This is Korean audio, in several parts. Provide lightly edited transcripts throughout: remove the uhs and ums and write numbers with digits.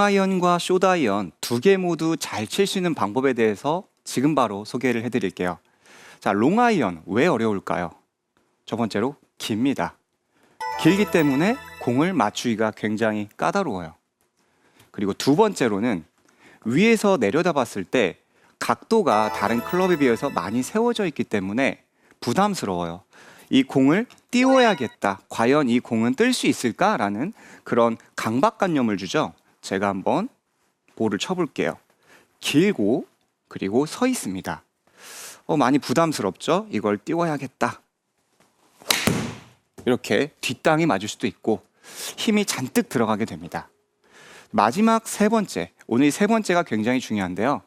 롱아이언과 숏아이언 두 개 모두 잘 칠 수 있는 방법에 대해서 지금 바로 소개를 해드릴게요. 자, 롱아이언 왜 어려울까요? 첫 번째로 깁니다. 길기 때문에 공을 맞추기가 굉장히 까다로워요. 그리고 두 번째로는 위에서 내려다봤을 때 각도가 다른 클럽에 비해서 많이 세워져 있기 때문에 부담스러워요. 이 공을 띄워야겠다. 과연 이 공은 뜰 수 있을까라는 그런 강박관념을 주죠. 제가 한번 볼을 쳐볼게요. 길고 그리고 서 있습니다. 많이 부담스럽죠? 이걸 띄워야겠다. 이렇게 뒷땅이 맞을 수도 있고 힘이 잔뜩 들어가게 됩니다. 마지막 세 번째, 오늘 세 번째가 굉장히 중요한데요.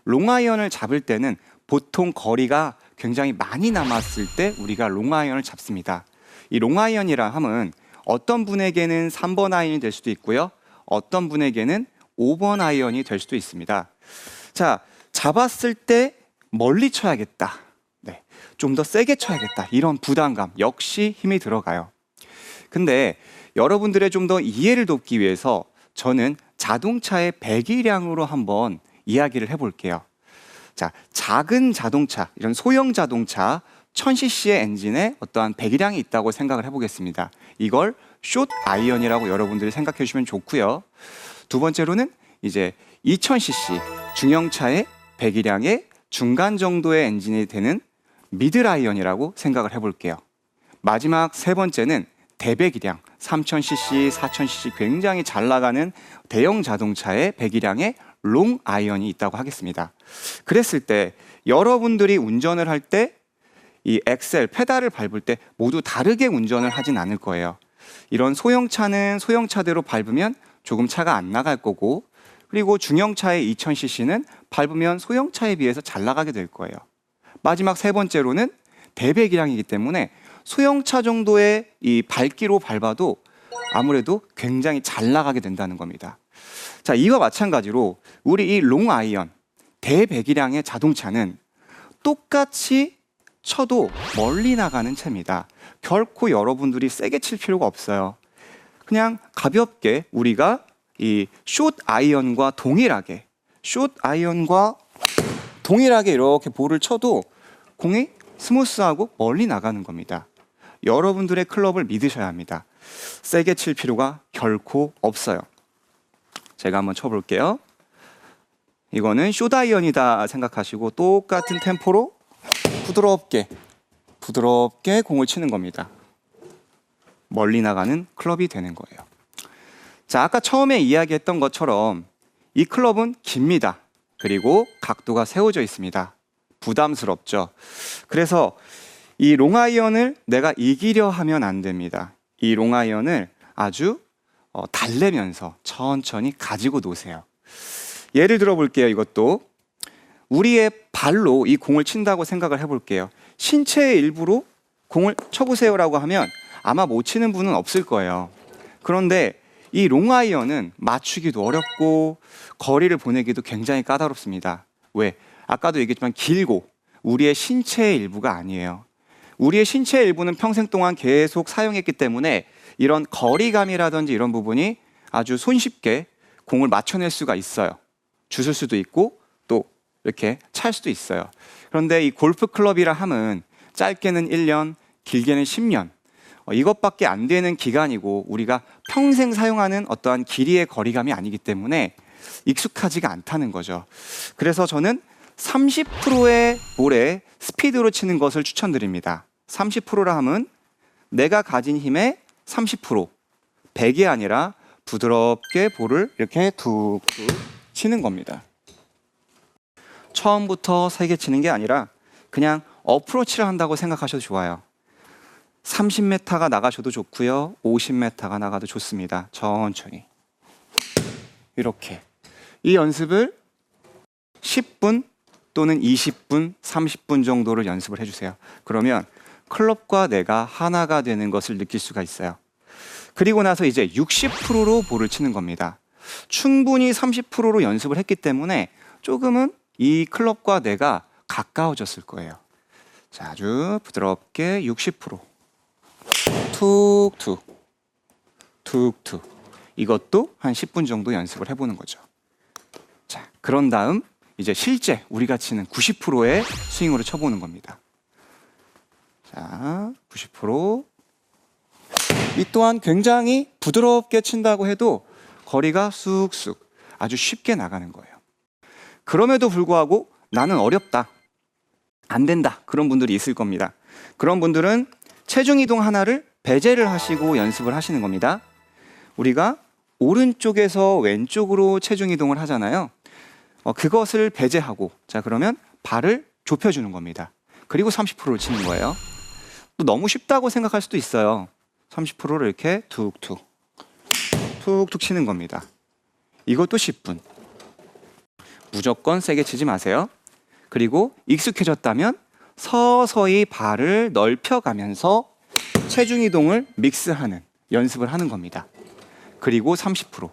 롱아이언을 잡을 때는 보통 거리가 굉장히 많이 남았을 때 우리가 롱아이언을 잡습니다. 이 롱아이언이라 함은 어떤 분에게는 3번 아이언이 될 수도 있고요. 어떤 분에게는 5번 아이언이 될 수도 있습니다. 자, 잡았을 때 멀리 쳐야겠다. 네, 좀 더 세게 쳐야겠다. 이런 부담감 역시 힘이 들어가요. 근데 여러분들의 좀 더 이해를 돕기 위해서 저는 자동차의 배기량으로 한번 이야기를 해볼게요. 자, 작은 자동차, 이런 소형 자동차 1000cc의 엔진에 어떠한 배기량이 있다고 생각을 해보겠습니다. 이걸 숏 아이언이라고 여러분들이 생각해 주시면 좋고요. 두 번째로는 이제 2000cc 중형차의 배기량의 중간 정도의 엔진이 되는 미들 아이언이라고 생각을 해볼게요. 마지막 세 번째는 대배기량 3000cc, 4000cc 굉장히 잘 나가는 대형 자동차의 배기량의 롱 아이언이 있다고 하겠습니다. 그랬을 때 여러분들이 운전을 할 때 이 엑셀, 페달을 밟을 때 모두 다르게 운전을 하진 않을 거예요. 이런 소형차는 소형차대로 밟으면 조금 차가 안 나갈 거고, 그리고 중형차의 2000cc는 밟으면 소형차에 비해서 잘 나가게 될 거예요. 마지막 세 번째로는 대배기량이기 때문에 소형차 정도의 이 밝기로 밟아도 아무래도 굉장히 잘 나가게 된다는 겁니다. 자, 이와 마찬가지로 우리 이 롱아이언, 대배기량의 자동차는 똑같이 쳐도 멀리 나가는 채입니다. 결코 여러분들이 세게 칠 필요가 없어요. 그냥 가볍게 우리가 이 숏 아이언과 동일하게 이렇게 볼을 쳐도 공이 스무스하고 멀리 나가는 겁니다. 여러분들의 클럽을 믿으셔야 합니다. 세게 칠 필요가 결코 없어요. 제가 한번 쳐볼게요. 이거는 숏 아이언이다 생각하시고 똑같은 템포로 부드럽게 공을 치는 겁니다. 멀리 나가는 클럽이 되는 거예요. 자, 아까 처음에 이야기했던 것처럼 이 클럽은 깁니다. 그리고 각도가 세워져 있습니다. 부담스럽죠. 그래서 이 롱아이언을 내가 이기려 하면 안 됩니다. 이 롱아이언을 아주 달래면서 천천히 가지고 노세요. 예를 들어 볼게요. 이것도 우리의 발로 이 공을 친다고 생각을 해볼게요. 신체의 일부로 공을 쳐보세요라고 하면 아마 못 치는 분은 없을 거예요. 그런데 이 롱아이언은 맞추기도 어렵고 거리를 보내기도 굉장히 까다롭습니다. 왜? 아까도 얘기했지만 길고 우리의 신체의 일부가 아니에요. 우리의 신체의 일부는 평생 동안 계속 사용했기 때문에 이런 거리감이라든지 이런 부분이 아주 손쉽게 공을 맞춰낼 수가 있어요. 주술 수도 있고 또 이렇게 찰 수도 있어요. 그런데 이 골프 클럽이라 함은 짧게는 1년, 길게는 10년 이것밖에 안 되는 기간이고 우리가 평생 사용하는 어떠한 길이의 거리감이 아니기 때문에 익숙하지가 않다는 거죠. 그래서 저는 30%의 볼에 스피드로 치는 것을 추천드립니다. 30%라 함은 내가 가진 힘의 30%, 100이 아니라 부드럽게 볼을 이렇게 툭툭 치는 겁니다. 처음부터 세게 치는 게 아니라 그냥 어프로치를 한다고 생각하셔도 좋아요. 30m가 나가셔도 좋고요. 50m가 나가도 좋습니다. 천천히. 이렇게. 이 연습을 10분 또는 20분, 30분 정도를 연습을 해주세요. 그러면 클럽과 내가 하나가 되는 것을 느낄 수가 있어요. 그리고 나서 이제 60%로 볼을 치는 겁니다. 충분히 30%로 연습을 했기 때문에 조금은 이 클럽과 내가 가까워졌을 거예요. 자, 아주 부드럽게 60%. 툭툭. 이것도 한 10분 정도 연습을 해보는 거죠. 자, 그런 다음 이제 실제 우리가 치는 90%의 스윙으로 쳐보는 겁니다. 자, 90%. 이 또한 굉장히 부드럽게 친다고 해도 거리가 쑥쑥 아주 쉽게 나가는 거예요. 그럼에도 불구하고 나는 어렵다, 안 된다, 그런 분들이 있을 겁니다. 그런 분들은 체중 이동 하나를 배제를 하시고 연습을 하시는 겁니다. 우리가 오른쪽에서 왼쪽으로 체중 이동을 하잖아요. 그것을 배제하고, 자, 그러면 발을 좁혀주는 겁니다. 그리고 30%를 치는 거예요. 또 너무 쉽다고 생각할 수도 있어요. 30%를 이렇게 툭툭 치는 겁니다. 이것도 10분. 무조건 세게 치지 마세요. 그리고 익숙해졌다면 서서히 발을 넓혀가면서 체중 이동을 믹스하는 연습을 하는 겁니다. 그리고 30%.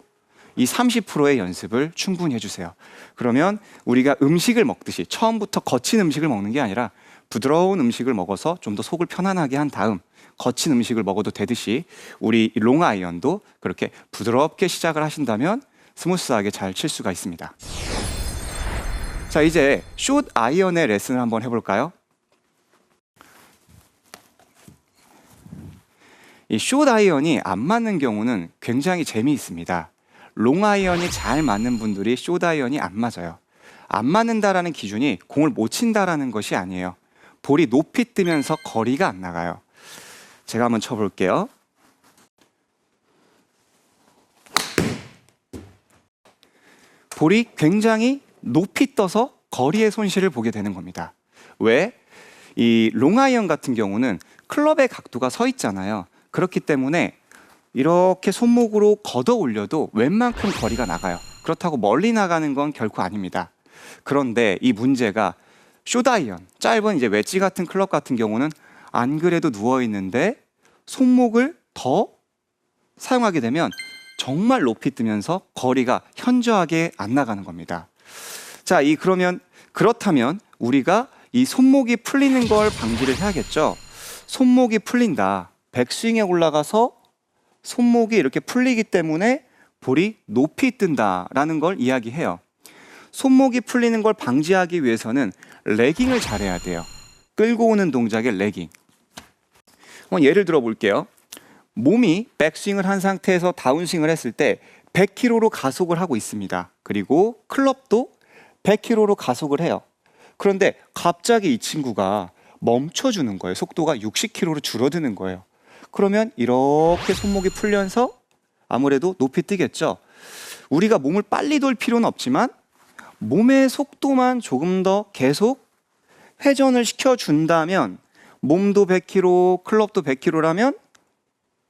이 30%의 연습을 충분히 해주세요. 그러면 우리가 음식을 먹듯이 처음부터 거친 음식을 먹는 게 아니라 부드러운 음식을 먹어서 좀 더 속을 편안하게 한 다음 거친 음식을 먹어도 되듯이 우리 롱아이언도 그렇게 부드럽게 시작을 하신다면 스무스하게 잘 칠 수가 있습니다. 자, 이제 숏 아이언의 레슨을 한번 해볼까요? 이 숏 아이언이 안 맞는 경우는 굉장히 재미있습니다. 롱 아이언이 잘 맞는 분들이 숏 아이언이 안 맞아요. 안 맞는다라는 기준이 공을 못 친다라는 것이 아니에요. 볼이 높이 뜨면서 거리가 안 나가요. 제가 한번 쳐볼게요. 볼이 굉장히 높이 떠서 거리의 손실을 보게 되는 겁니다. 왜? 이 롱아이언 같은 경우는 클럽의 각도가 서 있잖아요. 그렇기 때문에 이렇게 손목으로 걷어 올려도 웬만큼 거리가 나가요. 그렇다고 멀리 나가는 건 결코 아닙니다. 그런데 이 문제가 숏아이언, 짧은 이제 웨지 같은 클럽 같은 경우는 안 그래도 누워 있는데 손목을 더 사용하게 되면 정말 높이 뜨면서 거리가 현저하게 안 나가는 겁니다. 자, 그렇다면 우리가 이 손목이 풀리는 걸 방지를 해야겠죠. 손목이 풀린다. 백스윙에 올라가서 손목이 이렇게 풀리기 때문에 볼이 높이 뜬다라는 걸 이야기해요. 손목이 풀리는 걸 방지하기 위해서는 레깅을 잘해야 돼요. 끌고 오는 동작의 레깅. 예를 들어 볼게요. 몸이 백스윙을 한 상태에서 다운스윙을 했을 때 100km로 가속을 하고 있습니다. 그리고 클럽도 100km로 가속을 해요. 그런데 갑자기 이 친구가 멈춰주는 거예요. 속도가 60km로 줄어드는 거예요. 그러면 이렇게 손목이 풀려서 아무래도 높이 뜨겠죠. 우리가 몸을 빨리 돌 필요는 없지만 몸의 속도만 조금 더 계속 회전을 시켜준다면 몸도 100km, 클럽도 100km라면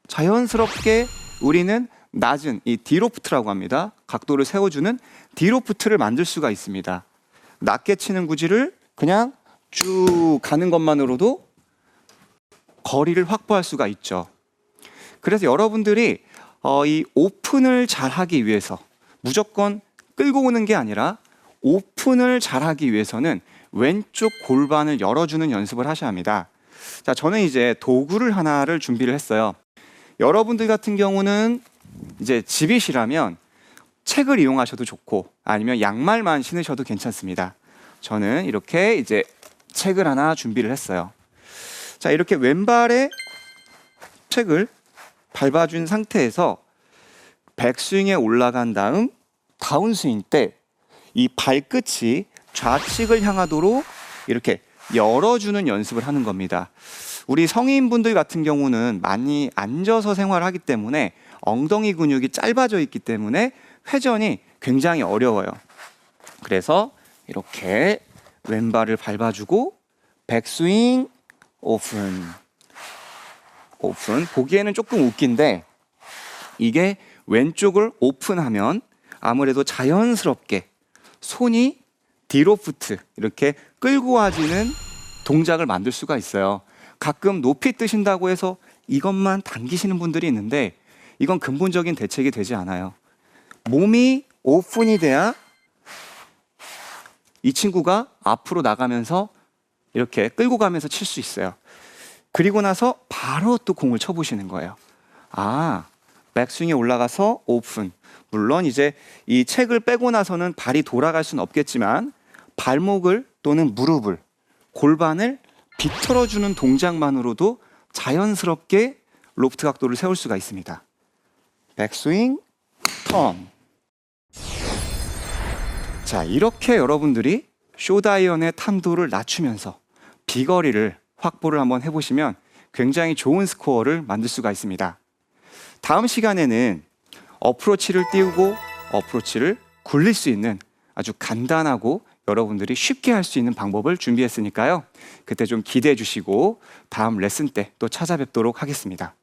자연스럽게 우리는 낮은 이 디로프트라고 합니다. 각도를 세워주는 디로프트를 만들 수가 있습니다. 낮게 치는 구질을 그냥 쭉 가는 것만으로도 거리를 확보할 수가 있죠. 그래서 여러분들이 이 오픈을 잘하기 위해서 무조건 끌고 오는 게 아니라 오픈을 잘하기 위해서는 왼쪽 골반을 열어주는 연습을 하셔야 합니다. 자, 저는 이제 도구를 하나를 준비를 했어요. 여러분들 같은 경우는 이제 집이시라면 책을 이용하셔도 좋고 아니면 양말만 신으셔도 괜찮습니다. 저는 이렇게 이제 책을 하나 준비를 했어요. 자, 이렇게 왼발에 책을 밟아준 상태에서 백스윙에 올라간 다음 다운스윙 때 이 발끝이 좌측을 향하도록 이렇게 열어주는 연습을 하는 겁니다. 우리 성인분들 같은 경우는 많이 앉아서 생활을 하기 때문에 엉덩이 근육이 짧아져 있기 때문에 회전이 굉장히 어려워요. 그래서 이렇게 왼발을 밟아주고 백스윙 오픈. 보기에는 조금 웃긴데 이게 왼쪽을 오픈하면 아무래도 자연스럽게 손이 디로프트 이렇게 끌고 와지는 동작을 만들 수가 있어요. 가끔 높이 뜨신다고 해서 이것만 당기시는 분들이 있는데 이건 근본적인 대책이 되지 않아요. 몸이 오픈이 돼야 이 친구가 앞으로 나가면서 이렇게 끌고 가면서 칠 수 있어요. 그리고 나서 바로 또 공을 쳐보시는 거예요. 아, 백스윙에 올라가서 오픈. 물론 이제 이 책을 빼고 나서는 발이 돌아갈 수는 없겠지만 발목을 또는 무릎을, 골반을 비틀어주는 동작만으로도 자연스럽게 로프트 각도를 세울 수가 있습니다. 백스윙, 턴. 자, 이렇게 여러분들이 숏아이언의 탄도를 낮추면서 비거리를 확보를 한번 해보시면 굉장히 좋은 스코어를 만들 수가 있습니다. 다음 시간에는 어프로치를 띄우고 어프로치를 굴릴 수 있는 아주 간단하고 여러분들이 쉽게 할 수 있는 방법을 준비했으니까요. 그때 좀 기대해 주시고 다음 레슨 때 또 찾아뵙도록 하겠습니다.